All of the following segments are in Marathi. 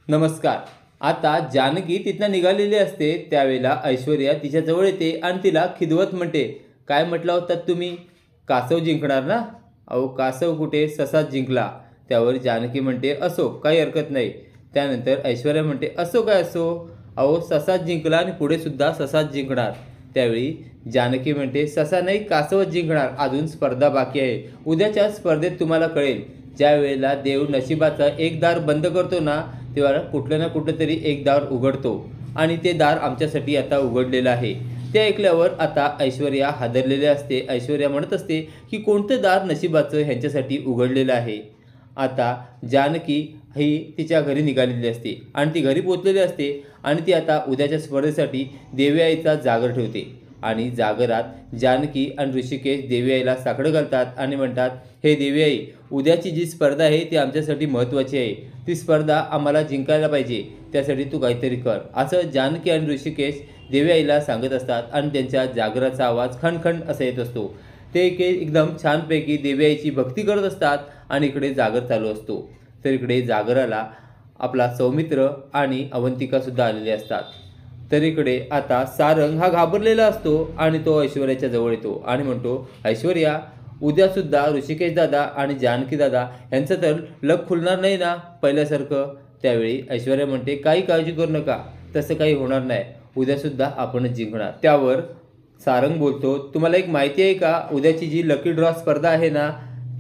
नमस्कार. आता जानकी तिथनं निघालेली असते त्यावेळेला ऐश्वर्या तिच्याजवळ येते आणि तिला खिदवत म्हणते, काय म्हटला होतात तुम्ही? कासव जिंकणार ना? अहो कासव कुठे, ससाच जिंकला. त्यावर जानकी म्हणते, असो काही हरकत नाही. त्यानंतर ऐश्वर्या म्हणते, असो काय असो, अहो ससाच जिंकला आणि पुढे सुद्धा ससाच जिंकणार. त्यावेळी जानकी म्हणते, ससा नाही कासवच जिंकणार, अजून स्पर्धा बाकी आहे. उद्याच्या स्पर्धेत तुम्हाला कळेल. ज्या वेळेला देव नशिबाचा एक दार बंद करतो ना, तेव्हा कुठलं ना कुठलं तरी एक दार उघडतो आणि ते दार आमच्यासाठी आता उघडलेलं आहे. ते ऐकल्यावर आता ऐश्वर्या हादरलेली असते. ऐश्वर्या म्हणत असते की कोणतं दार नशिबाचं ह्यांच्यासाठी उघडलेलं आहे. आता जानकी ही तिच्या घरी निघालेली असते आणि ती घरी पोचलेली असते आणि ती आता उद्याच्या स्पर्धेसाठी देवी आईचा जागर ठेवते. आणि जागरात जानकी आणि ऋषिकेश देवी आईला साकडं घालतात आणि म्हणतात, हे देवी आई, उद्याची जी स्पर्धा आहे ती आमच्यासाठी महत्त्वाची आहे. ती स्पर्धा आम्हाला जिंकायला पाहिजे, त्यासाठी तू काहीतरी कर, असं जानकी आणि ऋषिकेश देवी आईला सांगत असतात. आणि त्यांच्या जागराचा आवाज खणखण असा येत असतो. ते एकदम छानपैकी देवी आईची भक्ती करत असतात आणि इकडे जागर चालू असतो. तर इकडे जागराला आपला सौमित्र आणि अवंतिकासुद्धा आलेले असतात. तर इकडे आता सारंग हा घाबरलेला असतो आणि तो ऐश्वर्याच्या जवळ येतो आणि म्हणतो, ऐश्वर्या, उद्यासुद्धा ऋषिकेश दादा आणि जानकी दादा यांचं तर लक खुलणार नाही ना पहिल्यासारखं? त्यावेळी ऐश्वर्या म्हणते, काही काळजी करू नका, तसं काही होणार नाही, उद्यासुद्धा आपणच जिंकणार. त्यावर सारंग बोलतो, तुम्हाला एक माहिती आहे का, उद्याची जी लकी ड्रॉ स्पर्धा आहे ना,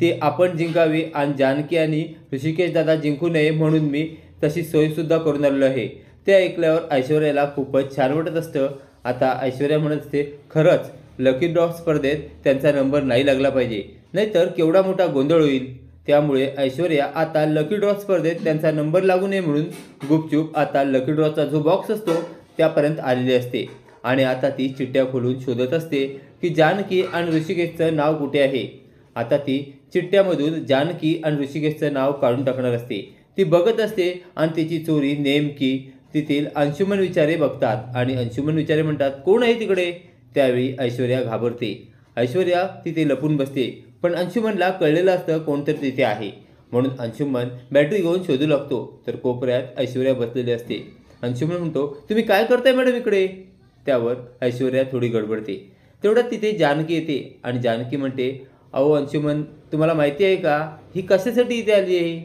ती आपण जिंकावी आणि जानकी आणि ऋषिकेश दादा जिंकू नये म्हणून मी तशी सोयीसुद्धा करून आलेलो आहे. ते ऐकल्यावर ऐश्वर्याला खूपच छान वाटत असतं. आता ऐश्वर्या म्हणत असते, खरंच लकी ड्रॉ स्पर्धेत त्यांचा नंबर नाही लागला पाहिजे, नाहीतर केवढा मोठा गोंधळ होईल. त्यामुळे ऐश्वर्या आता लकी ड्रॉ स्पर्धेत त्यांचा नंबर लागू नये म्हणून गुपचूप आता लकी ड्रॉचा जो बॉक्स असतो त्यापर्यंत आलेली असते. आणि आता ती चिठ्ठ्या खोलून शोधत असते की जानकी आणि ऋषिकेशचं नाव कुठे आहे. आता ती चिठ्ठ्यामधून जानकी आणि ऋषिकेशचं नाव काढून टाकणार असते. ती बघत असते आणि तिची चोरी नेमकी तेथील अंशुमन विचारे बघतात आणि अंशुमन विचारे म्हणतात, कोण आहे तिकडे? त्यावेळी ऐश्वर्या घाबरते. ऐश्वर्या तिथे लपून बसते, पण अंशुमनला कळलेलं असतं कोणतरी तिथे आहे. म्हणून अंशुमन बॅटरी घेऊन शोधू लागतो. तर कोपऱ्यात ऐश्वर्या बसलेली असते. अंशुमन म्हणतो, तुम्ही काय करताय मॅडम इकडे? त्यावर ऐश्वर्या थोडी गडबडते. तेवढ्यात तिथे जानकी येते आणि जानकी म्हणते, अहो अंशुमन, तुम्हाला माहिती आहे का ही कशासाठी इथे आली आहे?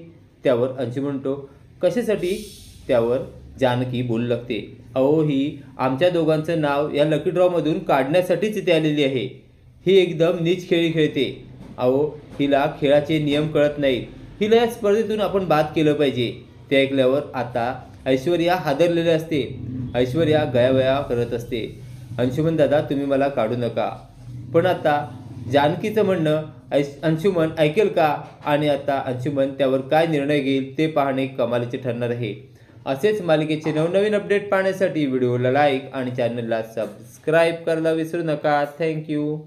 त्यावर अंशुमन म्हणतो, कशासाठी? त्यावर जानकी बोलू लागते, अहो ही आमच्या दोघांचं नाव या लकी ड्रॉमधून काढण्यासाठीच इथे आलेली आहे. ही एकदम नीच खेळी खेळते. अहो हिला खेळाचे नियम कळत नाहीत. हिला या स्पर्धेतून आपण बाद केलं पाहिजे. ते ऐकल्यावर आता ऐश्वर्या हादरलेली असते. ऐश्वर्या गयावया करत असते. अंशुमन दादा, तुम्ही मला काढू नका. पण आता जानकीचं म्हणणं अंशुमन ऐकेल का? आणि आता अंशुमन त्यावर काय निर्णय घेईल ते पाहणे कमालीचे ठरणार आहे. असेच मालिकेचे नवनवीन अपडेट पाहण्यासाठी व्हिडिओला लाईक आणि चॅनलला सबस्क्राईब करायला विसरू नका. थँक्यू.